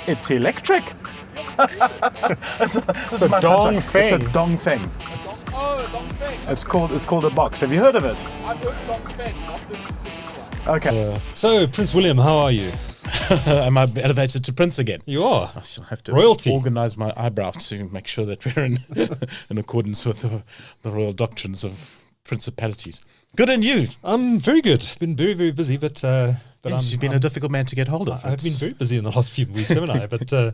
It's electric. It's a Dongfeng. It's a Dongfeng. Dongfeng. It's called a box. Have you heard of it? I've heard of Dongfeng, not this specific one. Okay. So, Prince William, how are you? Am I elevated to Prince again? You are. I shall have to Royalty. organise my eyebrows to make sure that we're in accordance with the royal doctrines of principalities. Good, and you? I'm very good. Been very, very busy, but You've been a difficult man to get hold of. I've been very busy in the last few weeks, haven't I? But the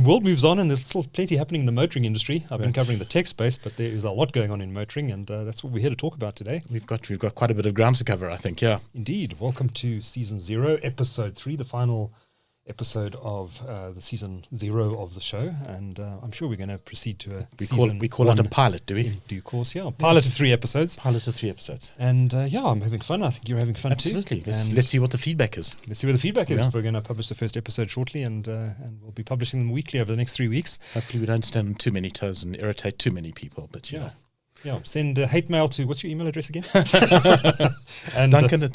world moves on, and there's still plenty happening in the motoring industry. I've been covering the tech space, but there is a lot going on in motoring, and that's what we're here to talk about today. We've got quite a bit of ground to cover, I think. Yeah, indeed. Welcome to Season 0, Episode 3, the final episode of the Season 0 of the show, and I'm sure we're going to proceed to we call it a pilot, do we? In due course, yeah. Pilot of 3 episodes. Pilot of 3 episodes. And I'm having fun. I think you're having fun Absolutely. too. Let's see what the feedback is. Let's see what the feedback is. Yeah. We're going to publish the first episode shortly, and we'll be publishing them weekly over the next 3 weeks. Hopefully we don't stand on too many toes and irritate too many people, but you know. Yeah, send hate mail to, what's your email address again? And Duncan,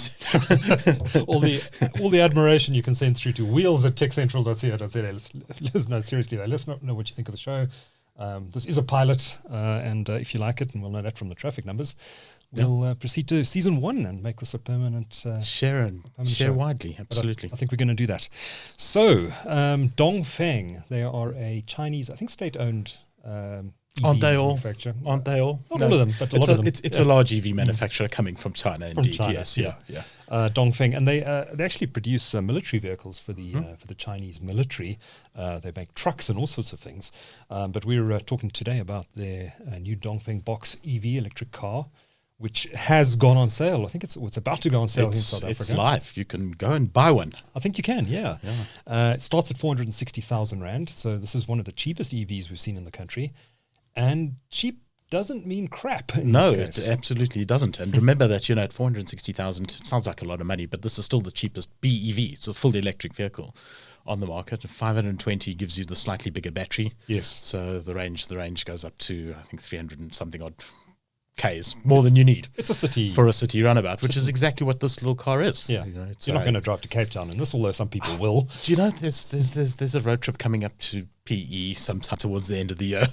all the admiration you can send through to wheels@techcentral.co.za. Let us know, seriously, let us know what you think of the show. This is a pilot, and if you like it, and we'll know that from the traffic numbers, we'll proceed to Season 1 and make this a permanent share show. Widely, absolutely. I think we're going to do that. So, Dongfeng, they are a Chinese, I think state-owned EV Aren't they all? manufacturer. Aren't they all? Not all of them, but a lot of them. It's a large EV manufacturer coming from China, indeed. China, yes, yeah. Dongfeng, and they actually produce military vehicles for the Chinese military. They make trucks and all sorts of things. But we were talking today about their new Dongfeng Box EV electric car, which has gone on sale. I think it's about to go on sale in South Africa. It's live. You can go and buy one. I think you can, yeah. It starts at 460,000 Rand, so this is one of the cheapest EVs we've seen in the country. And cheap doesn't mean crap. No, it absolutely doesn't. And remember that, at 460,000, sounds like a lot of money, but this is still the cheapest BEV. It's a full electric vehicle on the market. 520 gives you the slightly bigger battery. Yes. So the range goes up to, I think, 300 and something odd Ks, more than you need. It's a city. For a city runabout, which is exactly what this little car is. Yeah. You're not going to drive to Cape Town in this, although some people will. Do you know there's a road trip coming up to PE sometime towards the end of the year?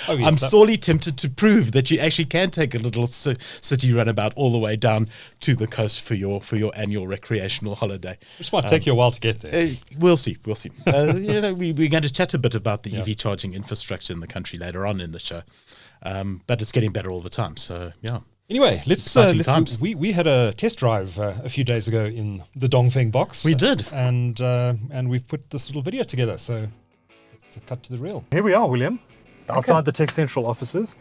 I'm sorely tempted to prove that you actually can take a little city runabout all the way down to the coast for your annual recreational holiday. Which might take you a while to get there. We'll see. We're going to chat a bit about the EV charging infrastructure in the country later on in the show. But it's getting better all the time. So, yeah. Anyway, let's we had a test drive a few days ago in the Dongfeng Box. We did. And we've put this little video together. So let's cut to the reel. Here we are, William. Outside the Tech Central offices.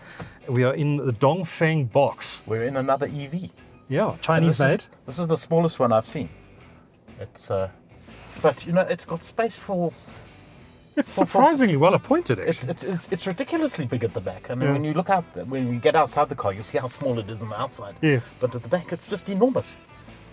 We are in the Dongfeng Box. We're in another EV. Yeah, Chinese made. This is the smallest one I've seen. It's but it's got space for. It's surprisingly well appointed, actually. It's ridiculously big at the back. I mean, when you look out, when you get outside the car, you see how small it is on the outside. Yes. But at the back, it's just enormous.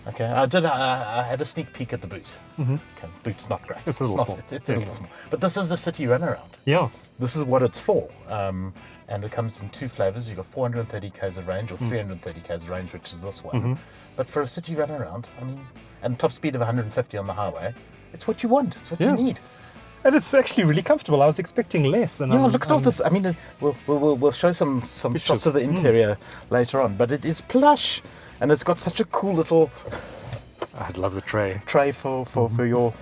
Okay, I had a sneak peek at the boot. Mm-hmm. Okay, the boot's not great. It's a little small. It's a little small. But this is a city runaround. Yeah. This is what it's for. And it comes in 2 flavors. You've got 430 k's of range or 330 k's of range, which is this one. Mm-hmm. But for a city runaround, I mean, and top speed of 150 on the highway, it's what you want. It's what you need. And it's actually really comfortable. I was expecting less. And look at all this. I mean, we'll show some shots of the interior later on. But it is plush, and it's got such a cool little. I'd love the tray. Tray for your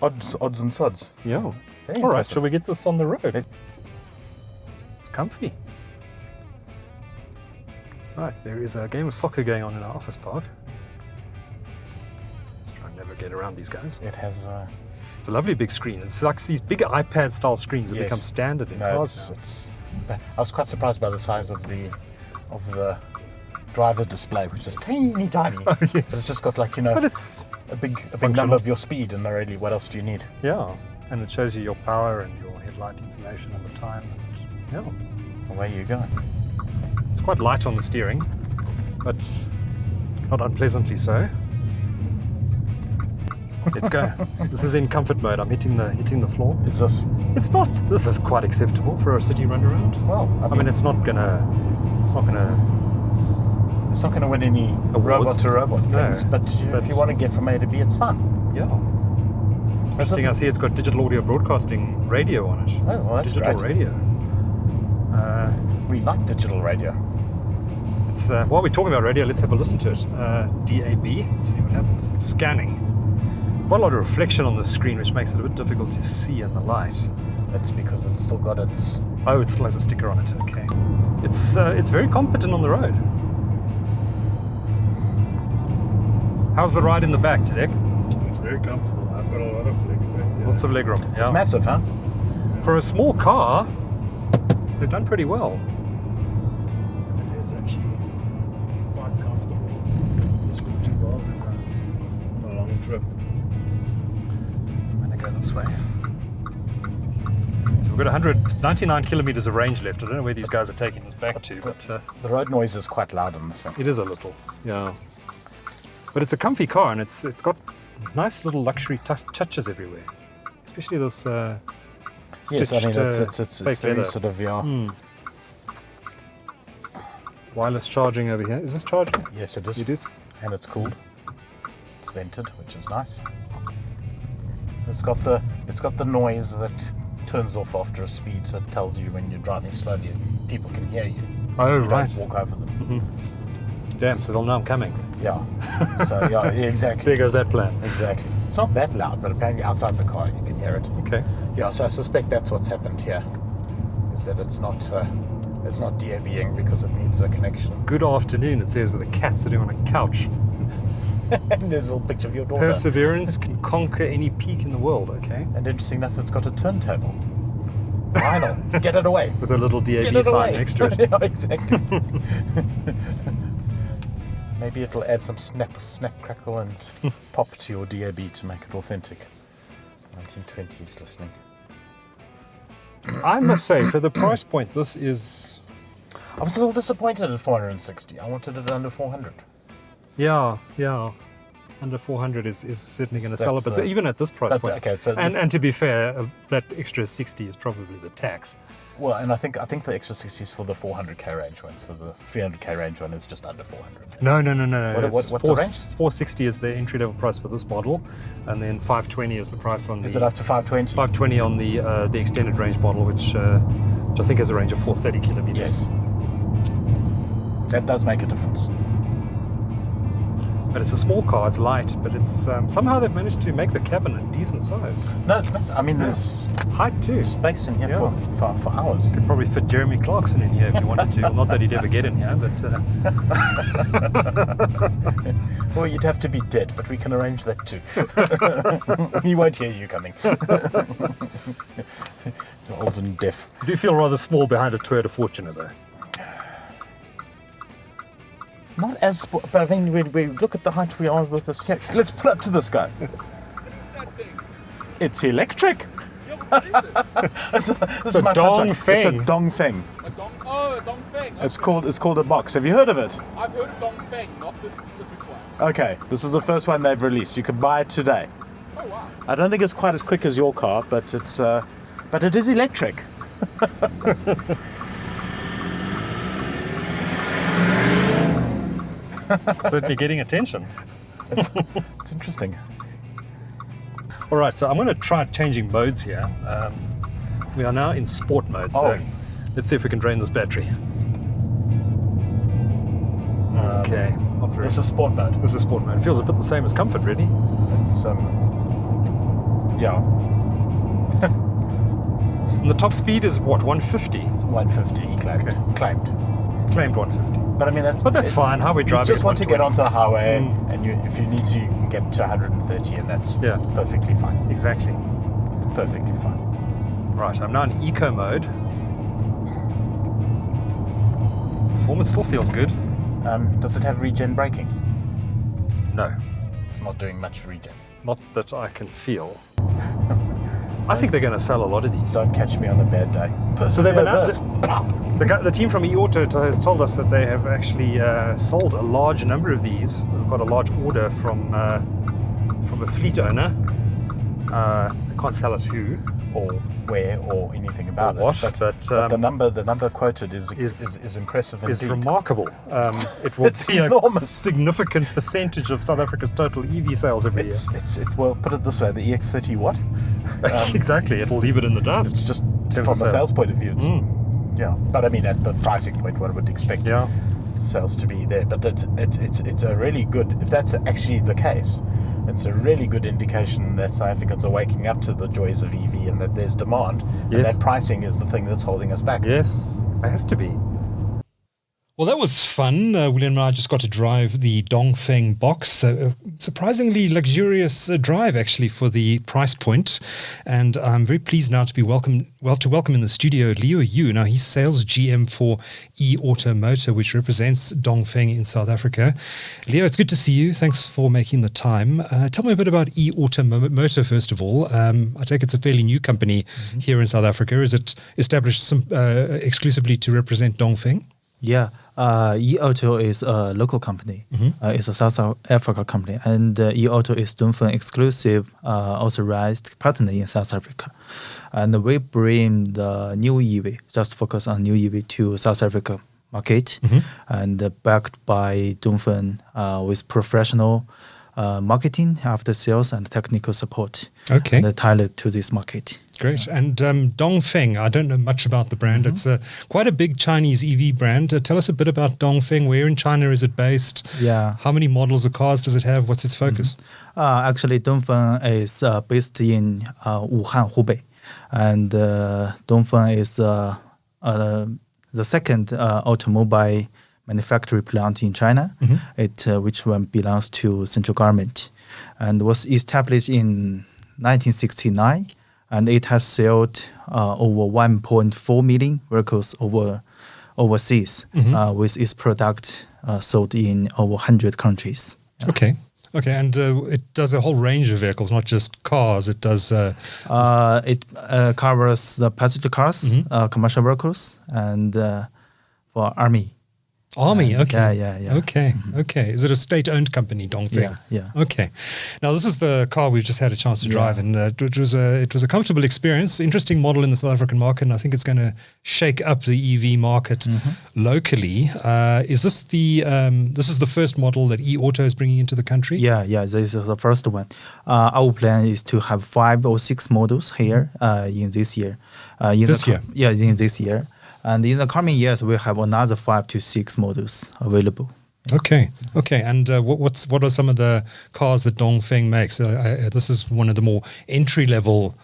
odds and sods. Yeah. All right. Shall we get this on the road? It's comfy. Right. There is a game of soccer going on in our office park. Let's try and navigate around these guys. It has. It's a lovely big screen. It's like these big iPad-style screens that become standard in cars now. I was quite surprised by the size of the driver's display, which is tiny. Oh, yes. It's just got but it's a big number of your speed, and really, what else do you need? Yeah, and it shows you your power and your headlight information and the time. And, away you go. It's quite light on the steering, but not unpleasantly so. Let's go. This is in comfort mode. I'm hitting the floor. Is this? It's not. This is quite acceptable for a city runaround. Well, I mean, it's not gonna win any robot to robot things. No, but if you want to get from A to B, it's fun. Yeah. Interesting. I see it's got digital audio broadcasting radio on it. Oh, well, that's digital great. radio. We like digital radio. It's while we're talking about radio, let's have a listen to it. DAB. Let's see what happens. Scanning. Quite a lot of reflection on the screen, which makes it a bit difficult to see in the light. That's because it's still got its... Oh, it still has a sticker on it. Okay. It's very competent on the road. How's the ride in the back, Tadek? It's very comfortable. I've got a lot of leg space. Yeah. Lots of legroom. Yeah. It's massive, huh? For a small car, they've done pretty well. It is actually quite comfortable. This would do well on a long trip. I'm going to go this way. So we've got 199 kilometers of range left. I don't know where these guys are taking us back to, but The road noise is quite loud on this thing. it is a little. Yeah. But it's a comfy car, and it's got nice little luxury touches everywhere. Especially this Yes, I mean, stitched, it's fake very leather. sort of, yeah. Wireless charging over here. Is this charging? Yes, it is. It is. And it's cooled. It's vented, which is nice. It's got the noise that turns off after a speed, so it tells you when you're driving slowly. People can hear you. Oh, You right. Don't walk over them. Damn, so they'll know I'm coming. Yeah. So yeah, exactly. There goes that plan. Exactly. It's not that loud, but apparently outside the car you can hear it. Okay. Yeah. So I suspect that's what's happened here. Is that it's not DABing because it needs a connection. Good afternoon, it says, with a cat sitting on a couch. And there's a little picture of your daughter. Perseverance can conquer any peak in the world, okay? And interesting enough, it's got a turntable. Vinyl. Get it away. With a little Get DAB it sign away. next to it. Yeah, exactly. Maybe it'll add some snap, crackle, and pop to your DAB to make it authentic. 1920s listening. I must say, for the price point, this is... I was a little disappointed at 460. I wanted it under 400. Yeah. Under 400 is certainly going to sell it, That's but even at this price but, point... okay, so and to be fair, that extra 60 is probably the tax. Well, and I think the extra 60 is for the 400k range one, so the 300k range one is just under 400. No. What's the range? 460 is the entry level price for this model, and then 520 is the price on the... Is it up to 520? 520 on the extended range model, which I think has a range of 430 kilometers. Yes. That does make a difference. But it's a small car, it's light, but it's somehow they've managed to make the cabin a decent size. No, it's massive. I mean, there's Height too. space in here Yeah. for hours. You could probably fit Jeremy Clarkson in here if you wanted to. Well, not that he'd ever get in here, but Well, you'd have to be dead, but we can arrange that too. He won't hear you coming. He's old and deaf. I do feel rather small behind a Toyota Fortuner though. Not as, but I mean, we look at the height we are with this here. Let's pull up to this guy. It's electric. It's a Dongfeng. It's a Dongfeng. A Dongfeng. It's called a box. Have you heard of it? I've heard of Dongfeng, not this specific one. Okay, this is the first one they've released. You can buy it today. Oh wow. I don't think it's quite as quick as your car, but it is electric. Certainly getting attention. It's interesting. All right, so I'm going to try changing modes here. We are now in sport mode, so let's see if we can drain this battery. Okay, not very. This is sport mode. This is sport mode. It feels a bit the same as comfort, really. It's yeah, And the top speed is what, 150? 150. He claimed. Claimed 150. But I mean that's fine. How we You drive. just want to get onto the highway, Mm. and if you need to, you can get to 130, and that's Yeah. perfectly fine. Exactly. It's perfectly fine. Right, I'm now in eco mode. Performance still feels good. Does it have regen braking? No, It's not doing much regen. not that I can feel. I think they're going to sell a lot of these. Don't catch me on a bad day. So they've Persevere announced the team from eAuto has told us that they have actually sold a large number of these. They've got a large order from a fleet owner. They can't tell us who, or where or anything about Or what, it. but, the number quoted is impressive Is indeed. remarkable. It will It's be a enormous. significant percentage of South Africa's total EV sales every year. Well, put it this way: the EX30 what? Exactly, it'll leave it in the dust. It's just Terms from of a sales point of view. It's, yeah, but I mean, at the pricing point, one would expect Yeah. sales to be there. But it's a really good. If that's actually the case, it's a really good indication that South Africans are waking up to the joys of EV and that there's demand. Yes. And that pricing is the thing that's holding us back. Yes, it has to be. Well, that was fun. William and I just got to drive the Dongfeng Box. Surprisingly luxurious drive, actually, for the price point. And I'm very pleased now to welcome in the studio Leo Yu. Now, he's sales GM for E-Auto Motor, which represents Dongfeng in South Africa. Leo, it's good to see you. Thanks for making the time. Tell me a bit about E-Auto Motor, first of all. I take it's a fairly new company here in South Africa. Is it established exclusively to represent Dongfeng? Yeah, E-Auto is a local company. It's a South Africa company, and E-Auto is Dongfeng exclusive authorized partner in South Africa. And we bring the new EV, just focus on new EV to South Africa market, and backed by Dongfeng with professional marketing, after sales, and technical support. Okay. And tailored to this market. Great. And Dongfeng, I don't know much about the brand. It's quite a big Chinese EV brand. Tell us a bit about Dongfeng. Where in China is it based? Yeah. How many models of cars does it have? What's its focus? Actually, Dongfeng is based in Wuhan, Hubei. And Dongfeng is the second automobile manufacturing plant in China, which one belongs to central government, and was established in 1969. And it has sold over 1.4 million vehicles overseas, with its product sold in over 100 countries. Yeah. Okay, and it does a whole range of vehicles, not just cars. It does. It covers the passenger cars, commercial vehicles, and for army. Okay. Yeah. Okay. Is it a state-owned company, Dongfeng? Yeah. Okay. Now, this is the car we've just had a chance to drive, and it was a comfortable experience. Interesting model in the South African market, and I think it's going to shake up the EV market locally. Is this the first model that E-Auto is bringing into the country? Yeah. This is the first one. Our plan is to have 5 or 6 models here in this year. In this year. And in the coming years, we'll have another 5 to 6 models available. Okay. And what are some of the cars that Dongfeng makes? This is one of the more entry-level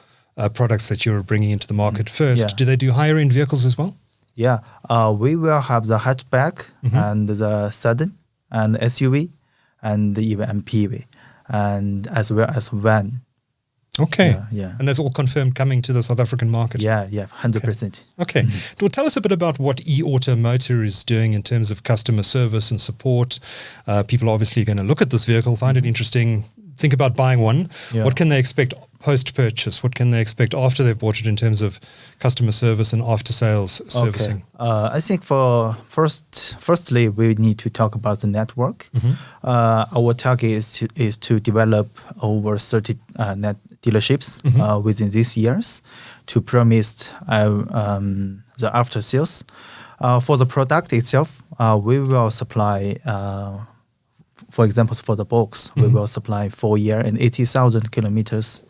products that you're bringing into the market first. Do they do higher-end vehicles as well? Yeah. We will have the hatchback and the sedan and SUV and even MPV, and as well as van. Okay. Yeah. And that's all confirmed coming to the South African market? Yeah, 100%. Okay. Well, tell us a bit about what E-Auto Motor is doing in terms of customer service and support. People are obviously going to look at this vehicle, find it interesting, think about buying one. Yeah. What can they expect post-purchase? What can they expect after they've bought it in terms of customer service and after-sales servicing? Okay. I think firstly, we need to talk about the network. Our target is to develop over 30 net dealerships within these years to promise the after sales. For the product itself, we will supply, for example, for the box, we will supply 4 year and 80,000 kilometers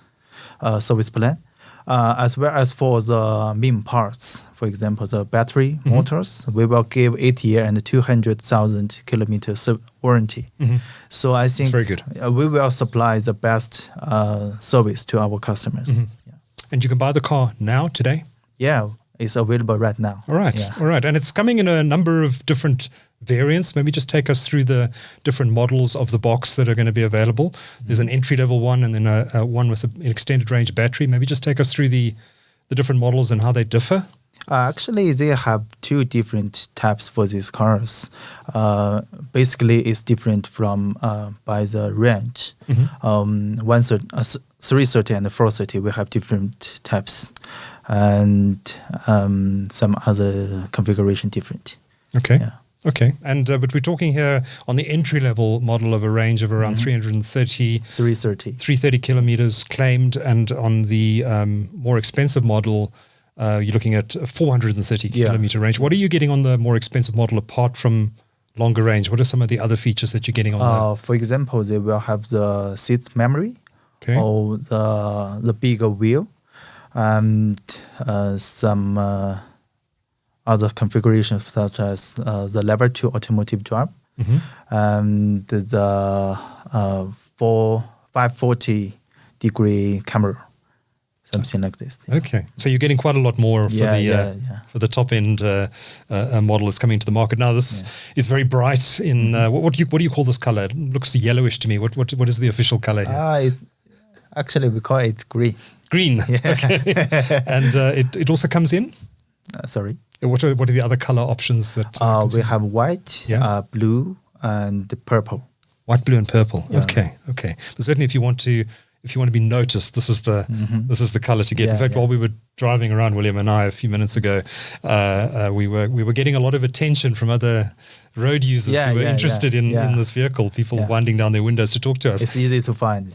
service plan, as well as for the main parts. For example, the battery motors, we will give 8 year and 200,000 kilometers warranty. So I think very good. We will supply the best service to our customers. And you can buy the car now, today? Yeah, it's available right now. All right. And it's coming in a number of different variants. Maybe just take us through the different models of the box that are going to be available. There's an entry-level one and then a one with an extended range battery. Maybe just take us through the different models and how they differ. Actually, they have 2 different types for these cars. Basically, it's different from by the range. 330 and 430, we have different types, and some other configuration different. Okay. Yeah. Okay, and but we're talking here on the entry-level model of a range of around 330 kilometers claimed, and on the more expensive model, you're looking at a 430 kilometer range. What are you getting on the more expensive model apart from longer range? What are some of the other features that you're getting on that? For example, they will have the seat memory, Okay. or the bigger wheel, and some other configurations such as the level 2 automotive drive, and the 540 degree camera, something like this. Okay, so you're getting quite a lot more for the top end model that's coming to the market now. This is very bright in what do you call this color? It looks yellowish to me. What is the official color here? Actually, we call it green. Green. Okay. And it also comes in. Sorry. What are the other color options that we have white, blue, and purple. White, blue, and purple. Yeah. Okay. But certainly, if you want to be noticed, this is the color to get. In fact, while we were driving around, William and I, a few minutes ago, we were getting a lot of attention from other road users who were interested in this vehicle. People winding down their windows to talk to us. It's easy to find.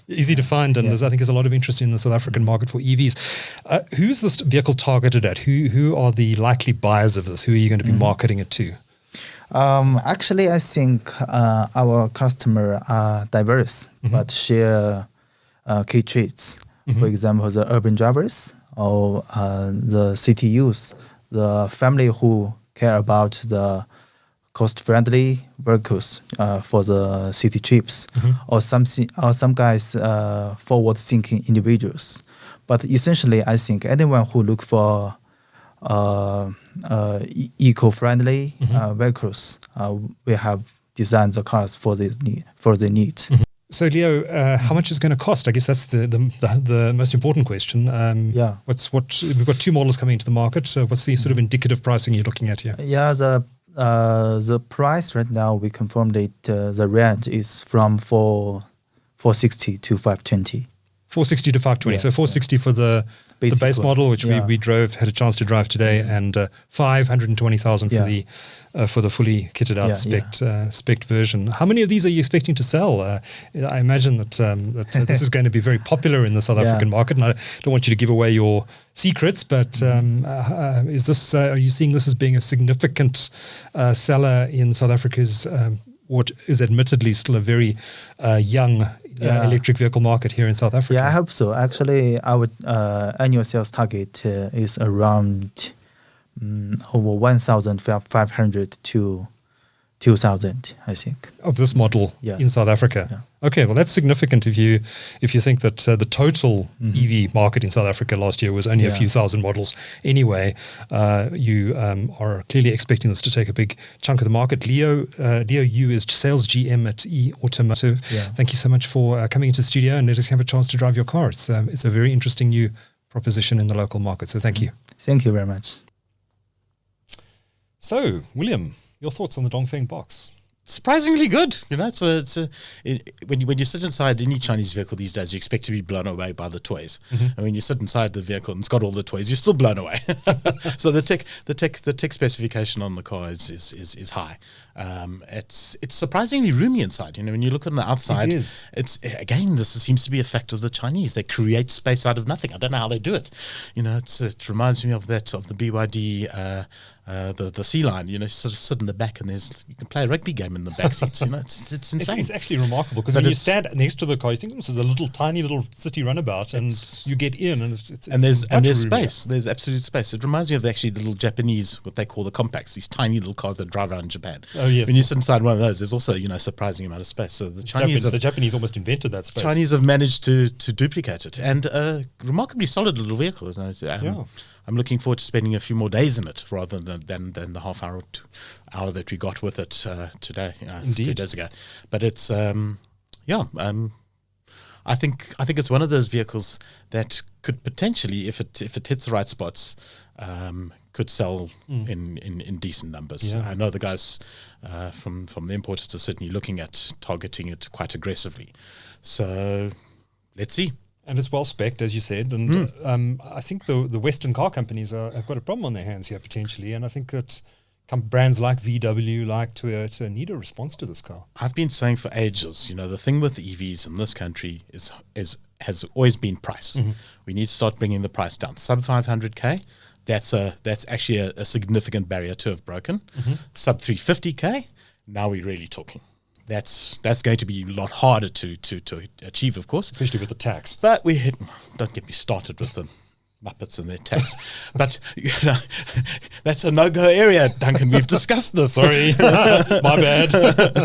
And I think there's a lot of interest in the South African market for EVs. Who's this vehicle targeted at? Who are the likely buyers of this? Who are you going to be marketing it to? Actually, I think our customer are diverse, but share key traits. For example, the urban drivers, or the city youth, the family who care about the cost-friendly vehicles for the city trips, or some guys forward-thinking individuals. But essentially, I think anyone who look for eco-friendly vehicles, we have designed the cars for their needs. So, Leo, how much is it going to cost? I guess that's the most important question. We've got two models coming into the market. So, what's the sort of indicative pricing you're looking at here? Yeah, the price right now, we confirmed it. The range is from 460 to 520. 460 to 520. So 460 for the base model, which we had a chance to drive today, and 520,000 for the fully kitted out spec version. How many of these are you expecting to sell? I imagine that this is going to be very popular in the South African market, and I don't want you to give away your secrets, but is this? Are you seeing this as being a significant seller in South Africa's what is admittedly still a very young electric vehicle market here in South Africa? Yeah, I hope so. Actually, our annual sales target is around over 1,500 to 2,000, I think. Of this model in South Africa? Yeah. Okay, well, that's significant if you think that the total EV market in South Africa last year was only a few thousand models anyway. You are clearly expecting this to take a big chunk of the market. Leo Yu is sales GM at Automotive. Yeah. Thank you so much for coming into the studio and let us have a chance to drive your car. It's a very interesting new proposition in the local market, so thank you. Thank you very much. So, William, your thoughts on the Dongfeng Box? Surprisingly good, when you sit inside any Chinese vehicle these days, you expect to be blown away by the toys, and when you sit inside the vehicle and it's got all the toys, you're still blown away. So the tech specification on the car is high. It's surprisingly roomy inside. When you look on the outside, it's again, this seems to be a fact of the Chinese. They create space out of nothing. I don't know how they do it. It reminds me of the BYD. The C line, sort of sit in the back, and you can play a rugby game in the back seats. It's insane. It's actually remarkable because when you stand next to the car, you think this is a tiny little city runabout, and you get in, and there's space. There's absolute space. It reminds me of actually the little Japanese, what they call the compacts, these tiny little cars that drive around in Japan. Oh yes. When you sit inside one of those, there's also a surprising amount of space. So the Japanese almost invented that space. Chinese have managed to duplicate it, and remarkably solid little vehicle. I'm looking forward to spending a few more days in it rather than the half hour hour that we got with it today, a few days ago. But it's I think it's one of those vehicles that could potentially, if it hits the right spots, could sell in decent numbers. I know the guys from the importers are certainly looking at targeting it quite aggressively. So let's see. And it's well spec'd, as you said. And I think the Western car companies have got a problem on their hands here, potentially. And I think that brands like VW, like Toyota, need a response to this car. I've been saying for ages, the thing with EVs in this country has always been price. We need to start bringing the price down. Sub 500k, that's actually a significant barrier to have broken. Sub 350k, now we're really talking. That's going to be a lot harder to achieve, of course, Especially with the tax. but don't get me started with the Muppets and their tax. But that's a no-go area, Duncan. We've discussed this. Sorry, my bad.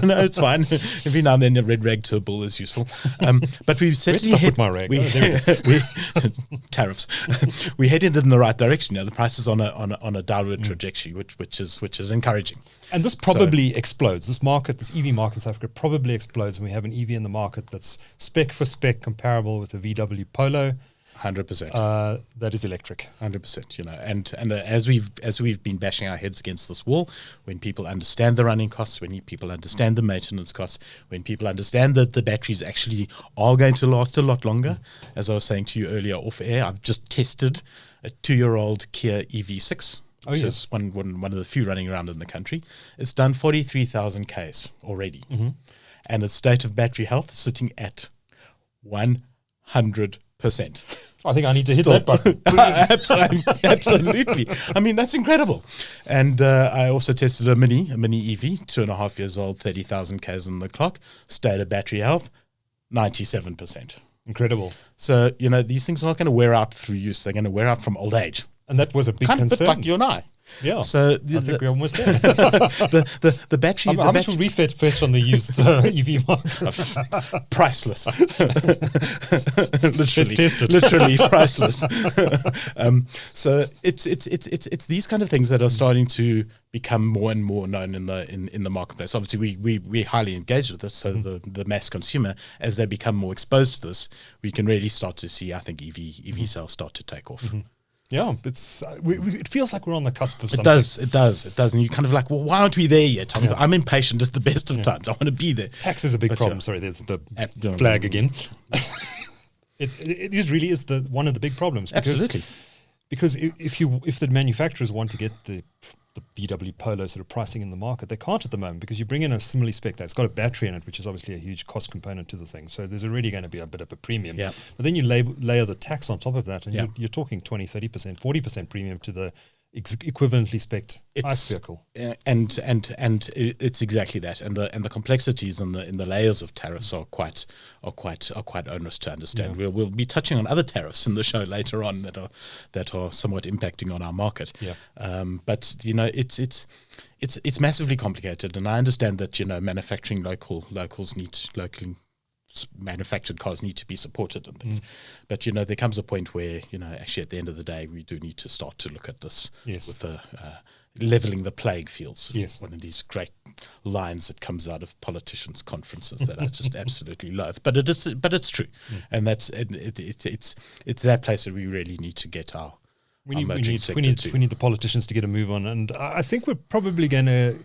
No, it's fine. Every now and then a red rag to a bull is useful. But we've certainly Where did I put my rag? Oh, there it is. tariffs. We headed in the right direction. The price is on a downward trajectory, which is encouraging. And this probably explodes. This EV market in South Africa probably explodes, and we have an EV in the market that's spec for spec comparable with a VW Polo. 100%. That is electric. 100%. And as we've been bashing our heads against this wall, when people understand the running costs, when people understand the maintenance costs, when people understand that the batteries actually are going to last a lot longer, as I was saying to you earlier off air, I've just tested a 2-year-old Kia EV6. Which is one of the few running around in the country. It's done 43,000 Ks already. And its state of battery health is sitting at 100%. I think I need to hit that button. Absolutely. I mean, that's incredible. And I also tested a mini EV, 2.5 years old, 30,000 Ks on the clock. State of battery health, 97%. Incredible. So, these things aren't going to wear out through use. They're going to wear out from old age. And that was a big Kind of concern. bit like you and I. Yeah. So I think we're almost there. the battery. How much will we fetch on the used EV market? Priceless. Let's test it. Literally priceless. So it's these kind of things that are starting to become more and more known in the marketplace. Obviously, we're highly engaged with this. So the mass consumer, as they become more exposed to this, we can really start to see, I think, EV sales start to take off. Yeah, it feels like we're on the cusp of something. It does. And you're kind of like, well, why aren't we there yet? I'm impatient at the best of times. I want to be there. Tax is a big problem. Sorry, there's the flag again. It really is one of the big problems. Absolutely. Because if the manufacturers want to get the VW Polo sort of pricing in the market, they can't at the moment, because you bring in a similarly spec it's got a battery in it, which is obviously a huge cost component to the thing. So there's already going to be a bit of a premium. Yeah. But then you layer the tax on top of that, and you're talking 20, 30%, 40% premium to the equivalently spec'd ICE vehicle. And it's exactly that. And the complexities in the layers of tariffs are quite onerous to understand. Yeah. We'll be touching on other tariffs in the show later on that are somewhat impacting on our market. Yeah. But it's massively complicated, and I understand that manufacturing locals need locally manufactured cars need to be supported and things. But there comes a point where actually at the end of the day we do need to start to look at this with leveling the playing fields. Yes. One of these great lines that comes out of politicians' conferences that I just absolutely loathe. But it's true, and it's that place that we really need to get our. We need the politicians to get a move on, and I think we're probably going to,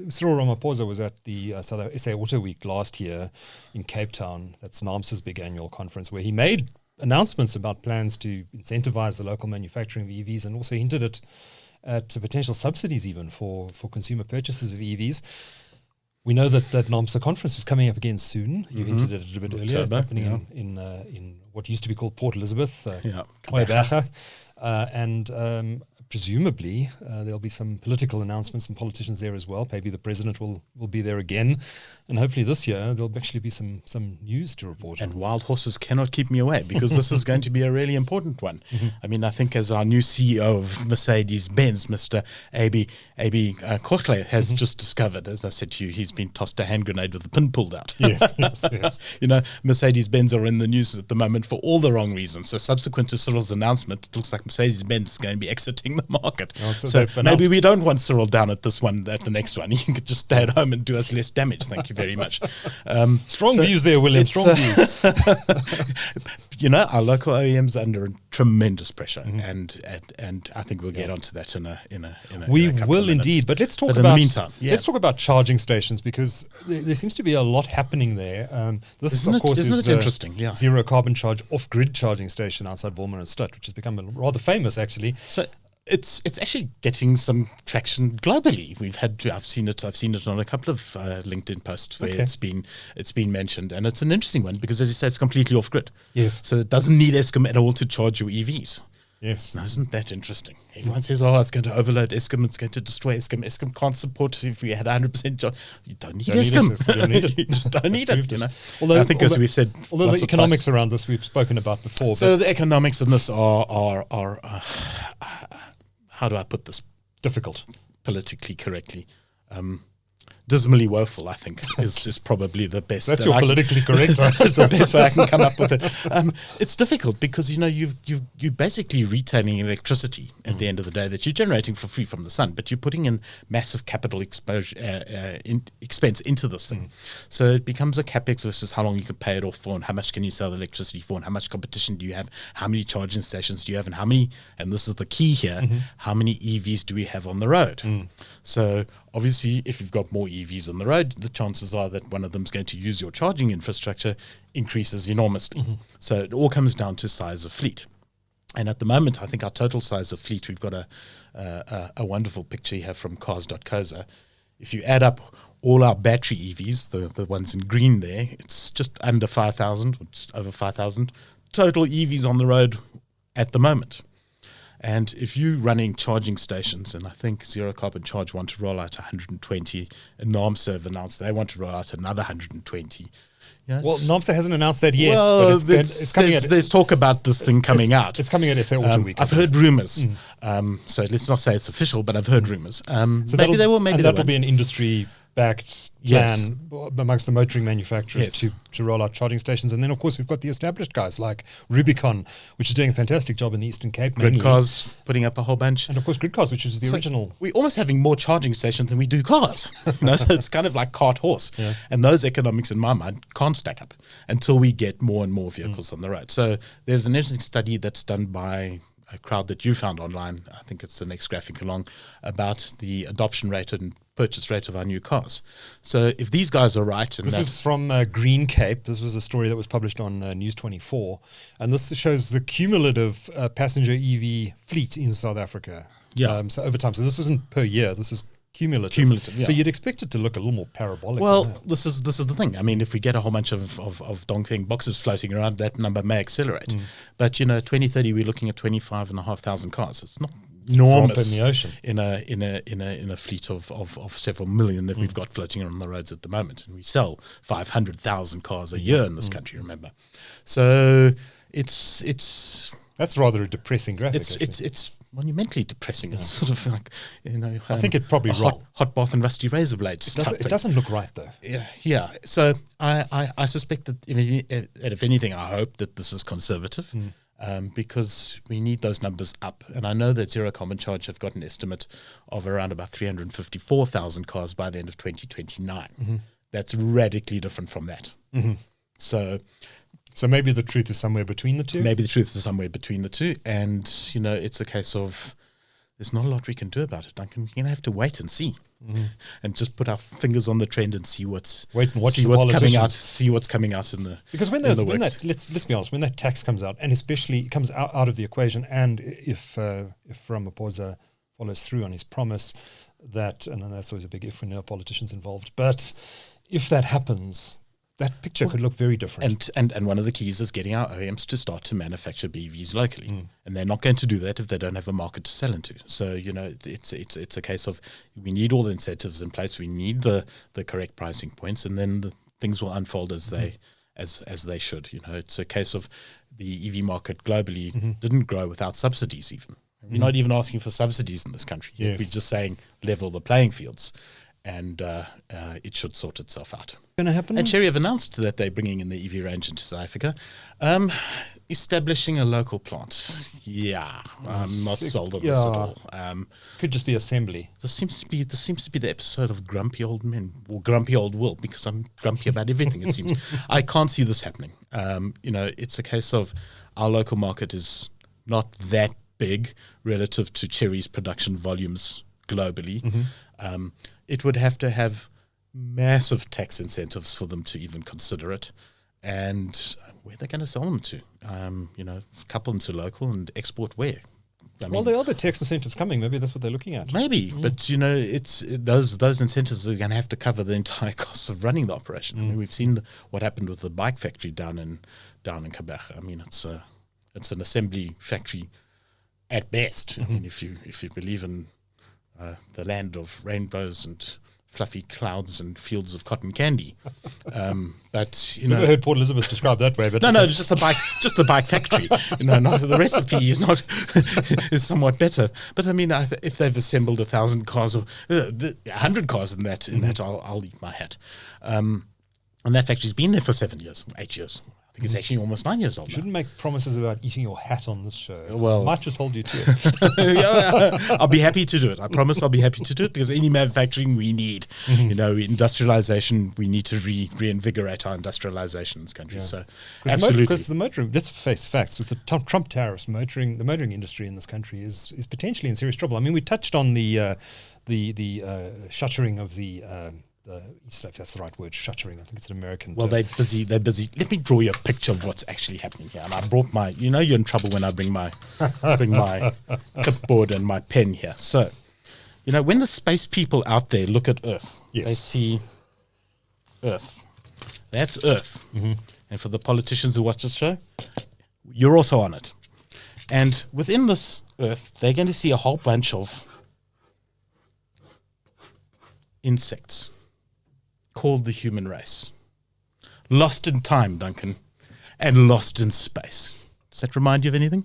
Cyril Ramaphosa was at the SA Auto Week last year in Cape Town. That's NAAMSA's big annual conference, where he made announcements about plans to incentivize the local manufacturing of EVs, and also hinted at potential subsidies even for consumer purchases of EVs. We know that NAAMSA conference is coming up again soon. You hinted at it a bit earlier. It's happening in what used to be called Port Elizabeth, and presumably there'll be some political announcements and politicians there as well. Maybe the president will be there again, and hopefully this year there'll actually be some news to report. And wild horses cannot keep me away, because this is going to be a really important one. I mean, I think as our new CEO of Mercedes-Benz, Mr. Aby Kochle, has just discovered, as I said to you, he's been tossed a hand grenade with the pin pulled out. Yes. Mercedes-Benz are in the news at the moment for all the wrong reasons. So subsequent to Cyril's announcement, it looks like Mercedes-Benz is going to be exiting the market. So maybe we don't want Cyril down at this one, at the next one. You could just stay at home and do us less damage. Thank you very much. Strong views there, William. Strong views. Our local OEMs are under tremendous pressure, and I think we'll get onto that in a we couple will of minutes. indeed. But let's talk in about the meantime, let's talk about charging stations, because there seems to be a lot happening there. This Isn't of course it is the interesting? Yeah. zero carbon charge off-grid charging station outside Wolmer and Sturt, which has become rather famous actually. So It's actually getting some traction globally. I've seen it on a couple of LinkedIn posts where it's been mentioned, and it's an interesting one because, as you say, it's completely off grid. Yes. So it doesn't need Eskom at all to charge your EVs. Yes. Now, isn't that interesting? Everyone says, "Oh, it's going to overload Eskom. It's going to destroy Eskom. Eskom can't support if we had 100% charge." You don't need Eskom. You don't need it. You just don't need it. You know. Although, I think, as we've said, although once the or economics twice. around this we've spoken about before. So but the economics in this are how do I put this difficult. politically correctly? Dismally woeful, I think, is probably the best. That's that your I can- politically correct. It's the best way I can come up with it. It's difficult because you're basically retaining electricity at the end of the day that you're generating for free from the sun, but you're putting in massive capital expense into this thing. So it becomes a capex versus how long you can pay it off for, and how much can you sell the electricity for, and how much competition do you have, how many charging stations do you have, and how many. And this is the key here: how many EVs do we have on the road? So obviously, if you've got more EVs on the road, the chances are that one of them is going to use your charging infrastructure increases enormously. So it all comes down to size of fleet. And at the moment, I think our total size of fleet, we've got a wonderful picture here from cars.coza. If you add up all our battery EVs, the ones in green there, it's just under 5,000, or just over 5,000 total EVs on the road at the moment. And if you're running charging stations, and I think Zero Carbon Charge want to roll out 120, and NAMSA have announced they want to roll out another 120. You know, Well, NAMSA hasn't announced that yet, well, but it's coming at there's talk about this thing coming out. It's coming at SA Auto Week. I've heard rumors. So let's not say it's official, but I've heard rumors. So Maybe they will, maybe and they that'll won't. be an industry-backed Yes. plan amongst the motoring manufacturers Yes. to roll out charging stations. And then, of course, we've got the established guys like Rubicon, which is doing a fantastic job in the Eastern Cape. Grid mainly. cars putting up a whole bunch. And, of course, Grid Cars, which is the So original. we're almost having more charging stations than we do cars. So it's kind of like cart horse. Yeah. And those economics, in my mind, can't stack up until we get more and more vehicles on the road. So there's an interesting study that's done by a crowd that you found online. I think it's the next graphic along, about the adoption rate and purchase rate of our new cars. So if these guys are right, and This is from Green Cape. This was a story that was published on News 24. And this shows the cumulative passenger EV fleet in South Africa. Yeah. So over time. So this isn't per year. This is cumulative. Cumulative, yeah. So you'd expect it to look a little more parabolic. well, than that. this is the thing. I mean, if we get a whole bunch of Dongfeng boxes floating around, that number may accelerate. But 2030, we're looking at 25,500 cars. It's not enormous in the ocean. in a fleet of several million that we've got floating on the roads at the moment, and we sell 500,000 cars a year in this country. Remember, so it's That's rather a depressing graphic. actually. it's monumentally depressing. It's sort of like I think it probably a wrong. hot bath and rusty razor blades. type It thing. doesn't look right, though. Yeah. So I suspect that if anything, I hope that this is conservative, because we need those numbers up. And I know that Zero Carbon Charge have got an estimate of around about 354,000 cars by the end of 2029. That's radically different from that. So maybe the truth is somewhere between the two. maybe the truth is somewhere between the two. And, it's a case of there's not a lot we can do about it, Duncan. We're going to have to wait and see. And just put our fingers on the trend and see what's Wait and watch see the what's coming out. politicians. See what's coming out in the Because when in the when works. that let's be honest, when that tax comes out, and especially it comes out of the equation, and if Ramaphosa follows through on his promise that, and then that's always a big if when there are politicians involved, but if that happens, that picture could look very different. And one of the keys is getting our OEMs to start to manufacture BEVs locally, and they're not going to do that if they don't have a market to sell into. So it's a case of we need all the incentives in place, we need the correct pricing points, and then the things will unfold as they as they should. It's a case of the EV market globally didn't grow without subsidies. Even we're not even asking for subsidies in this country. Yes. We're just saying level the playing fields, and it should sort itself out. Going to happen? And Chery have announced that they're bringing in the EV range into South Africa, establishing a local plant. Yeah, I'm not sold on this at all. Could just be assembly. This seems to be the episode of Grumpy Old Men or Grumpy Old Will, because I'm grumpy about everything. It seems I can't see this happening. It's a case of our local market is not that big relative to Chery's production volumes globally. It would have to have massive tax incentives for them to even consider it, and where they're going to sell them to, couple them to local and export where. Well, there are the tax incentives coming. Maybe that's what they're looking at. Maybe, but those incentives are going to have to cover the entire cost of running the operation. I mean, we've seen what happened with the bike factory down in Quebec. I mean, it's an assembly factory at best. I mean, if you believe in the land of rainbows and fluffy clouds and fields of cotton candy, but Never heard Port Elizabeth described that way. But no, just the bike factory. Not the recipe is somewhat better. But I mean, if they've assembled 1,000 cars or 100 cars in that, I'll eat my hat. And that factory's been there for 7 years, 8 years. I think it's actually almost 9 years old. You shouldn't make promises about eating your hat on this show. Well, I might just hold you to it. I'll be happy to do it. I promise I'll be happy to do it, because any manufacturing we need, industrialization, we need to reinvigorate our industrialization in this country. So, absolutely. Because the motoring, let's face facts, with the Trump tariffs, the motoring industry in this country is potentially in serious trouble. I mean, we touched on the shuttering of the if that's the right word, shuttering. I think it's an American term. They're busy. Let me draw you a picture of what's actually happening here. And I brought my, you're in trouble when I bring my clipboard and my pen here. So, when the space people out there look at Earth, they see Earth. That's Earth. And for the politicians who watch this show, you're also on it. And within this Earth, they're going to see a whole bunch of insects called the human race. Lost in time, Duncan, and lost in space. Does that remind you of anything?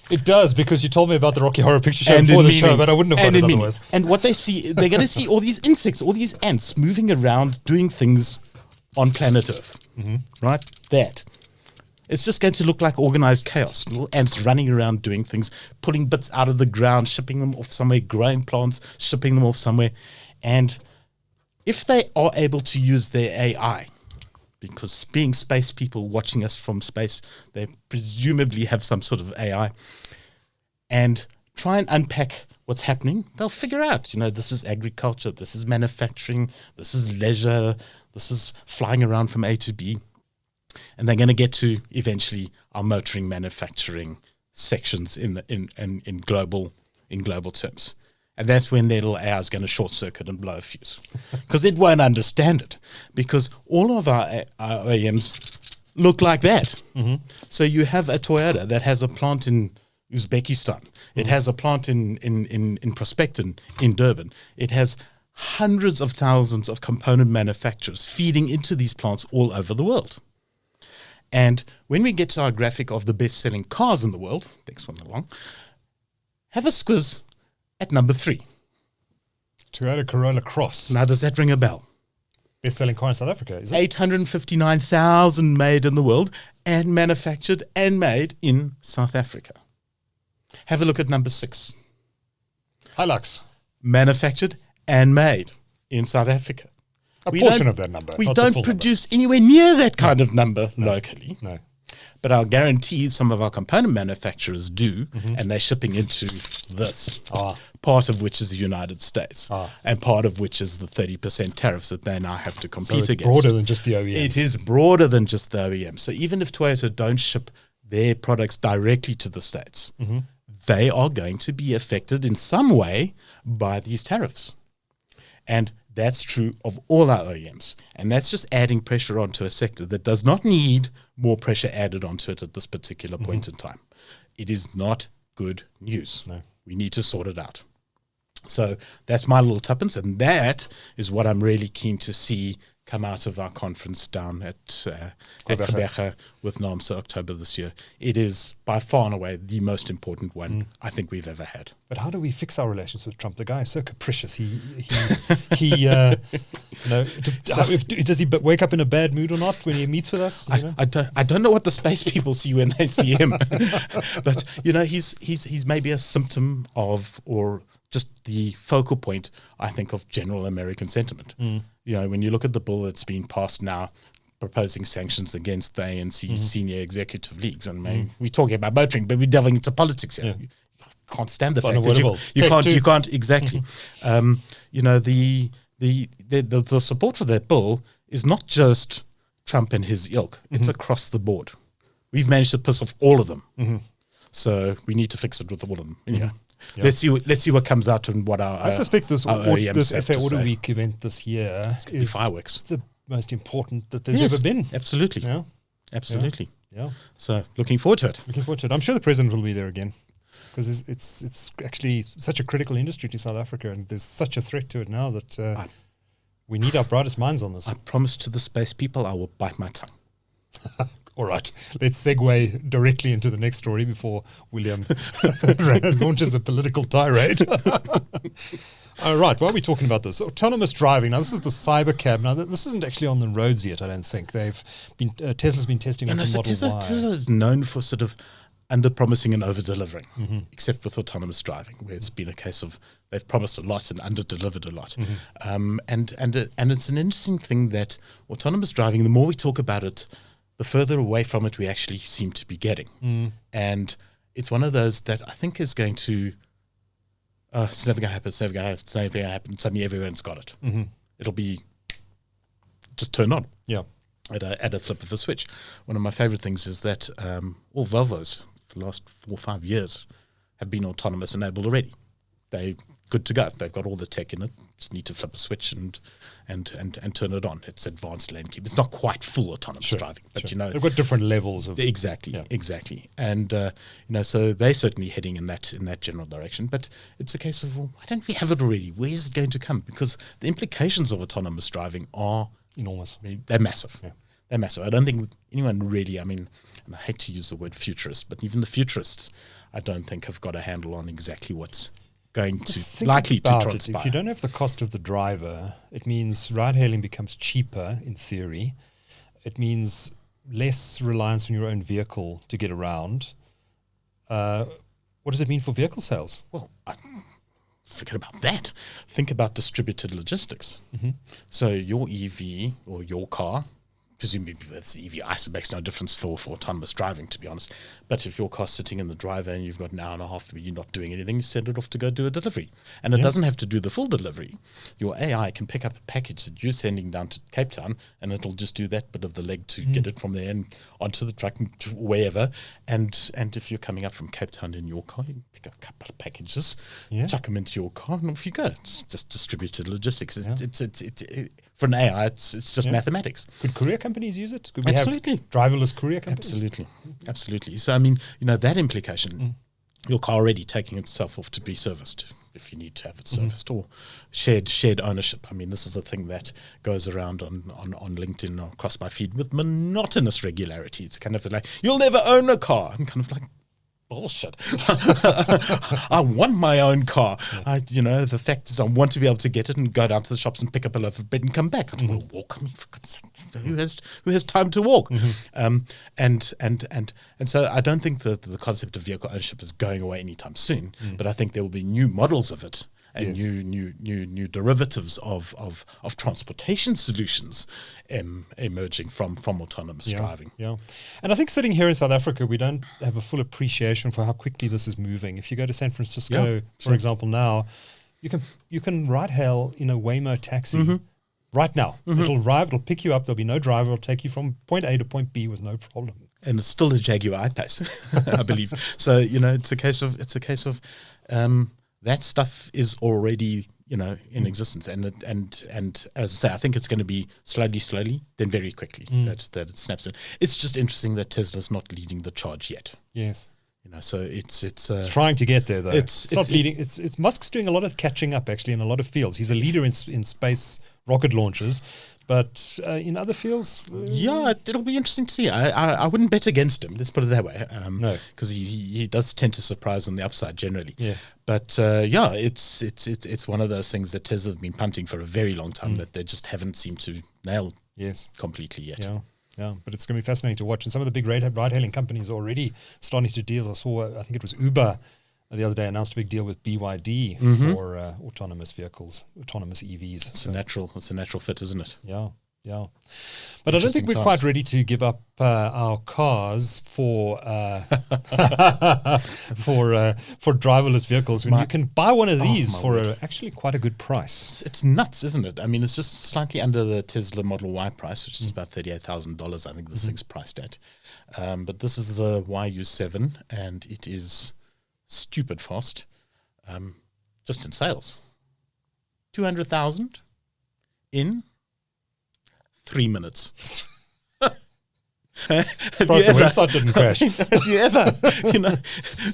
It does, because you told me about the Rocky Horror Picture Show before the show, but I wouldn't have got it otherwise. And what they see, they're going to see all these insects, all these ants moving around doing things on planet Earth. Right? That. It's just going to look like organized chaos. Little ants running around doing things, pulling bits out of the ground, shipping them off somewhere, growing plants, shipping them off somewhere. And if they are able to use their AI, because being space people watching us from space, they presumably have some sort of AI, and try and unpack what's happening, they'll figure out, this is agriculture, this is manufacturing, this is leisure, this is flying around from A to B. And they're going to get to, eventually, our motoring manufacturing sections in global terms. And that's when their little AI is going to short circuit and blow a fuse, because it won't understand it, because all of our OEMs look like that. So you have a Toyota that has a plant in Uzbekistan. It has a plant in Prospecton in Durban. It has hundreds of thousands of component manufacturers feeding into these plants all over the world. And when we get to our graphic of the best-selling cars in the world, next one along, have a squiz at number 3. Toyota Corolla Cross. Now, does that ring a bell? Best-selling car in South Africa, is it? 859,000 made in the world, and manufactured and made in South Africa. Have a look at number 6. Hilux. Manufactured and made in South Africa. A portion of that number. We don't produce anywhere near that kind of number locally. No. But I'll guarantee some of our component manufacturers do, and they're shipping into this, part of which is the United States, and part of which is the 30% tariffs that they now have to compete so it's against. Broader than just the OEMs. It is broader than just the OEMs. So even if Toyota don't ship their products directly to the States, they are going to be affected in some way by these tariffs. And that's true of all our OEMs. And that's just adding pressure onto a sector that does not need more pressure added onto it at this particular point in time. It is not good news. No. We need to sort it out. So that's my little tuppence, and that is what I'm really keen to see come out of our conference down at Quebec with NAMSA October this year. It is by far and away the most important one I think we've ever had. But how do we fix our relations with Trump? The guy is so capricious. Does he wake up in a bad mood or not when he meets with us? I don't know what the space people see when they see him, but he's maybe a symptom of, or just the focal point, I think, of general American sentiment. When you look at the bill that's being passed now, proposing sanctions against the ANC senior executive leagues, and we're talking about motoring, but we're delving into politics here. You can't stand the fact that you can't exactly. The support for that bill is not just Trump and his ilk; it's across the board. We've managed to piss off all of them. So we need to fix it with all of them. Anyhow, Yeah. let's see what comes out and what our I suspect this our OEMs this have SA to Auto say. Week event this year It's gonna be is fireworks. the most important that there's Yes, ever been. Absolutely, Yeah, absolutely. yeah. So looking forward to it. Looking forward to it. I'm sure the president will be there again because it's actually such a critical industry to South Africa, and there's such a threat to it now that we need our brightest minds on this. I promise to the space people I will bite my tongue. All right, let's segue directly into the next story before William launches a political tirade. All right, why are we talking about this? Autonomous driving. Now, this is the CyberCab. Now, this isn't actually on the roads yet, I don't think. They've been Tesla's been testing it in So Model Y. Tesla is known for sort of under-promising and over-delivering, except with autonomous driving, where it's been a case of they've promised a lot and under-delivered a lot. And it's an interesting thing that autonomous driving, the more we talk about it, the further away from it we actually seem to be getting. And it's one of those that I think is going to, it's never going to happen, it's never going to happen, it's never going to happen. Suddenly everyone's got it. It'll be just turn on. Yeah. At a flip of a switch. One of my favorite things is that all Volvos for the last 4 or 5 years have been autonomous enabled already. They're good to go. They've got all the tech in it. Just need to flip a switch and turn it on. It's advanced lane keep. It's not quite full autonomous driving, but you know they've got different levels of exactly. And so they're certainly heading in that general direction. But it's a case of, well, why don't we have it already? Where is it going to come? Because the implications of autonomous driving are enormous. I mean, they're massive. Yeah. They're massive. I don't think anyone really, I mean, and I hate to use the word futurist, but even the futurists, I don't think have got a handle on exactly what's going to likely to transpire. If you don't have the cost of the driver, it means ride-hailing becomes cheaper in theory. It means less reliance on your own vehicle to get around. What does it mean for vehicle sales? Well, forget about that. Think about distributed logistics. So your EV or your car, presumably it's EV ICE, it makes no difference for autonomous driving, to be honest. But if your car's sitting in the driver and you've got an hour and a half where you're not doing anything, you send it off to go do a delivery. And it doesn't have to do the full delivery. Your AI can pick up a package that you're sending down to Cape Town, and it'll just do that bit of the leg to get it from there and onto the truck and to wherever. And if you're coming up from Cape Town in your car, you can pick up a couple of packages, chuck them into your car, and off you go. It's just distributed logistics. It's for an AI, it's just mathematics. Could courier companies use it? Could we Absolutely. have driverless courier companies? Absolutely. So, I mean, that implication, your car already taking itself off to be serviced if you need to have it serviced, or shared ownership. I mean, this is a thing that goes around on LinkedIn or across my feed with monotonous regularity. It's kind of like, you'll never own a car. I'm kind of like, bullshit. I want my own car. The fact is I want to be able to get it and go down to the shops and pick up a loaf of bread and come back. I don't want to walk. I mean, for God's sake, who has time to walk? And so I don't think that the concept of vehicle ownership is going away anytime soon, but I think there will be new models of it and new derivatives of transportation solutions emerging from autonomous driving. Yeah, and I think sitting here in South Africa, we don't have a full appreciation for how quickly this is moving. If you go to San Francisco, for example, now you can ride hail in a Waymo taxi right now. It'll arrive, it'll pick you up. There'll be no driver. It'll take you from point A to point B with no problem. And it's still a Jaguar I-Pace, I believe. So it's a case of that stuff is already, in existence, and as I say, I think it's going to be slowly, then very quickly that it snaps in. It's just interesting that Tesla's not leading the charge yet. Yes, so it's trying to get there though. It's not leading. It's Musk's doing a lot of catching up actually in a lot of fields. He's a leader in space rocket launches. But in other fields, it'll be interesting to see. I wouldn't bet against him. Let's put it that way. No, because he does tend to surprise on the upside generally. Yeah. But it's one of those things that Tesla have been punting for a very long time that they just haven't seemed to nail completely yet. Yeah. But it's going to be fascinating to watch. And some of the big ride-hailing companies are already starting to deal. I saw, I think it was Uber the other day announced a big deal with BYD for autonomous vehicles, autonomous EVs. It's a natural fit, isn't it? Yeah. But I don't think interesting we're times. quite ready to give up our cars for for driverless vehicles. When you can buy one of these my for word. actually quite a good price. It's nuts, isn't it? I mean, it's just slightly under the Tesla Model Y price, which is about $38,000. I think this thing's priced at. But this is the YU7, and it is stupid fast. Just in sales, 200,000 in 3 minutes. Surprised the website didn't crash. Have you ever,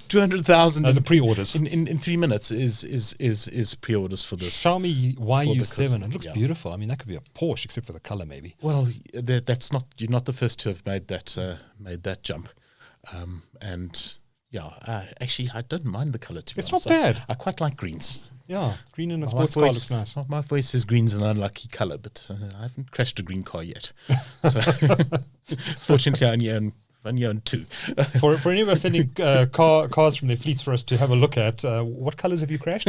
200,000 As a pre-orders. in 3 minutes is pre-orders for this. Xiaomi YU7. It looks yeah. beautiful. I mean, that could be a Porsche, except for the color, maybe. Well, that's not, you're not the first to have made that jump, and yeah, actually I don't mind the color. To be It's honest. not bad. I quite like greens. Yeah, green in a My sports car wife looks nice. My wife says green's an unlucky color, but I haven't crashed a green car yet. So fortunately, I only own two. For any of us sending cars from their fleets for us to have a look at, what colors have you crashed?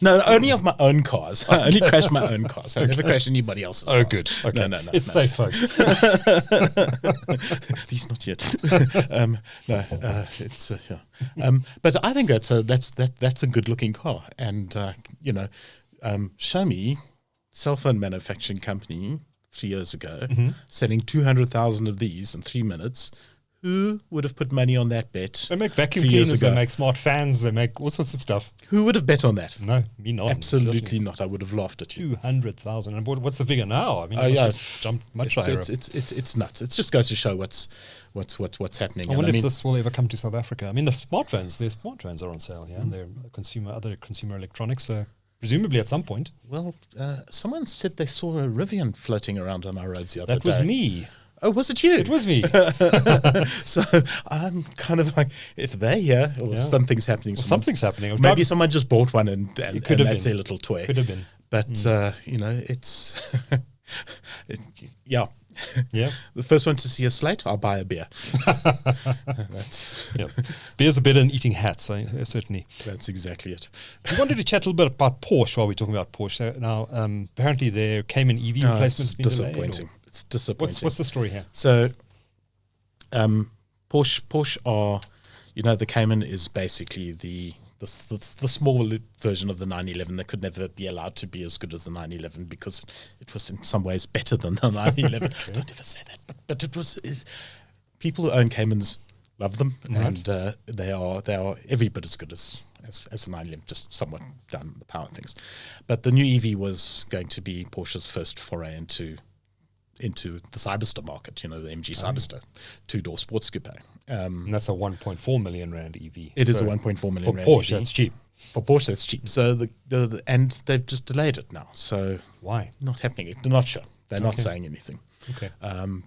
No, only of my own cars. I only crash my own cars. I never crash anybody else's cars. Oh, good. Okay. No. It's safe, folks. At least not yet. It's yeah. But I think that's a good looking car, and Xiaomi, cell phone manufacturing company, 3 years ago, selling 200,000 of these in 3 minutes. Who would have put money on that bet? They make vacuum 3 years cleaners, they ago? make smart fans, they make all sorts of stuff. Who would have bet on that? No, me not. Absolutely Certainly. not. I would have laughed at you. 200,000. And what's the figure now? I mean, Oh, it must yeah. have jumped much higher. It's nuts. It just goes to show what's happening. I And wonder if this will ever come to South Africa. I mean, their smartphones are on sale here, and they're other consumer electronics. So presumably at some point. Well, someone said they saw a Rivian floating around on our roads the other That day. was me. Oh, was it you? It was me. So I'm kind of like, if they're here, or Yeah. something's happening. Well, something's happening. Maybe someone just bought one and could have that's been. their little toy. Could have been. But, it's, yeah. Yeah. The first one to see a slate, I'll buy a beer. That's Yeah. Beers are better than eating hats, certainly. exactly it. We wanted to chat a little bit about Porsche while we're talking about Porsche. So now, apparently their Cayman EV replacement's It's been delayed, disappointing. or- It's disappointing. What's the story here? So, Porsche are, the Cayman is basically the small version of the 911 that could never be allowed to be as good as the 911 because it was in some ways better than the 911. Don't ever say that, but it was. People who own Caymans love them, and they are every bit as good as a 911, just somewhat down the power things. But the new EV was going to be Porsche's first foray into the Cyber Stor market, the MG Cyber Stor, 2-door sports coupe. And that's a 1.4 million rand EV. It is a 1.4 million for rand Porsche, EV. that's cheap. For Porsche, that's cheap. So and they've just delayed it now. So Why? not happening. They're not sure. They're not saying anything. Okay.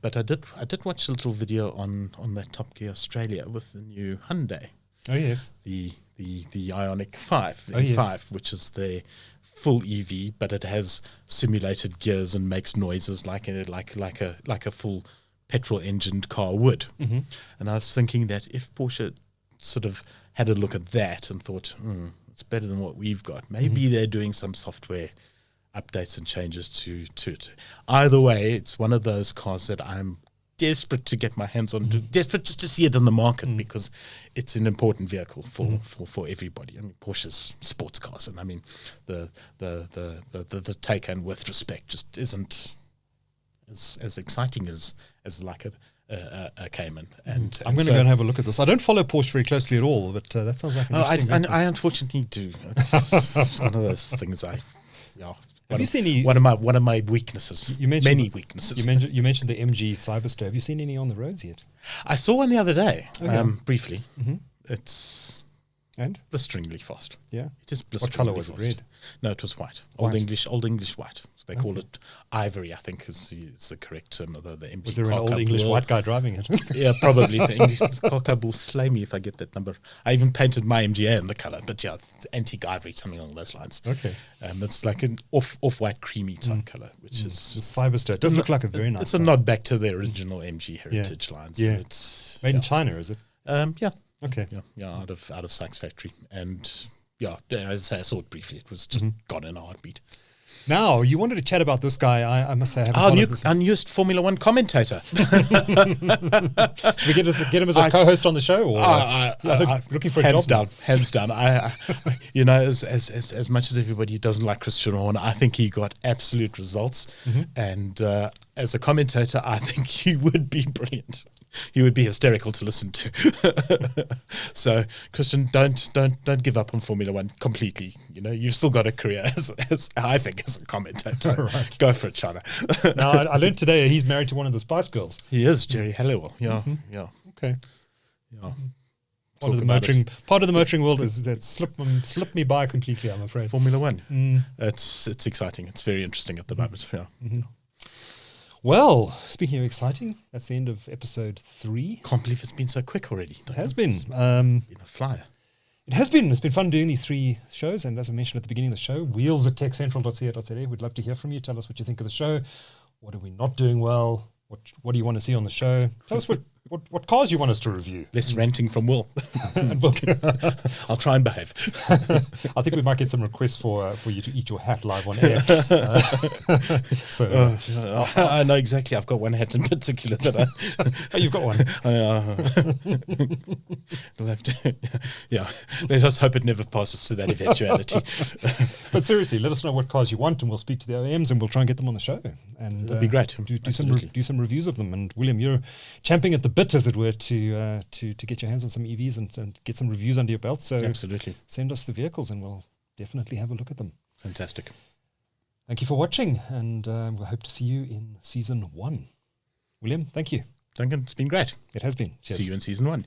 But I did watch a little video on that Top Gear Australia with the new Hyundai, Oh, yes. the Ioniq 5, Oh, yes. 5, which is their full EV, but it has simulated gears and makes noises like a full petrol engined car would. Mm-hmm. And I was thinking that if Porsche sort of had a look at that and thought, it's better than what we've got, maybe they're doing some software updates and changes to it. Either way, it's one of those cars that I'm desperate to get my hands on, desperate just to see it in the market because it's an important vehicle for everybody. I mean, Porsche's sports cars, and I mean the Taycan, with respect, just isn't as exciting as like a Cayman. And I'm going to go and have a look at this. I don't follow Porsche very closely at all, but that sounds like an interesting vehicle. I unfortunately do. It's one of those things Have you seen any? one of my weaknesses? You mentioned many weaknesses. You mentioned the MG Cyber Stor. Have you seen any on the roads yet? I saw one the other day, Okay. briefly. Mm-hmm. It's And blisteringly fast. yeah, It is what blisteringly color was it? fast. Red. No, it was white. White. Old English white. So they call it ivory, I think, is the correct term of the MG. Was there an car old club English will- white guy driving it? Yeah, probably. The English car club will slay me if I get that number. I even painted my MGA in the color, but yeah, it's antique ivory, something along those lines. Okay. It's like an off-white creamy type color, which It's is just Cyber Stor. It does look like a very nice. It's a car. nod back to the original MG heritage lines. Yeah. And it's Made in China, is it? yeah. Okay. Yeah, out of Sykes factory, and yeah, as I say, I saw it briefly. It was just gone in a heartbeat. Now, you wanted to chat about this guy. I must say, I haven't Our followed this. unused Formula One commentator. Should we get him as a co-host on the show? Or looking for a hands job? hands down. You know, as much as everybody doesn't like Christian Horner, I think he got absolute results. And as a commentator, I think he would be brilliant. He would be hysterical to listen to. So, Christian, don't give up on Formula One completely. You know, you've still got a career as I think as a commentator. Right. Go for it, China. Now, I learned today he's married to one of the Spice Girls. He is Jerry Halliwell. Yeah, yeah, Okay. yeah. Part of the motoring world is that slipped me by completely, I'm afraid. Formula One. It's exciting. It's very interesting at the moment. Yeah. Well, speaking of exciting, that's the end of episode 3. Can't believe it's been so quick already. It has been. Been a flyer. It has been. It's been fun doing these 3 shows. And as I mentioned at the beginning of the show, wheels@techcentral.co.za. We'd love to hear from you. Tell us what you think of the show. What are we not doing well? What do you want to see on the show? Tell us what cars you want us to review. Less ranting from Will. And I'll try and behave. I think we might get some requests for you to eat your hat live on air. I know exactly. I've got one hat in particular that Oh, you've got one. We'll have to, yeah. Let us hope it never passes to that eventuality. But seriously, let us know what cars you want, and we'll speak to the OEMs, and we'll try and get them on the show. And That'd be great. Do some reviews of them. And William, you're champing at the bit, as it were, to get your hands on some EVs and get some reviews under your belt. So Absolutely. Send us the vehicles, and we'll definitely have a look at them. Fantastic. Thank you for watching, and we hope to see you in season 1. William, thank you. Duncan, it's been great. It has been. Cheers. See you in season 1.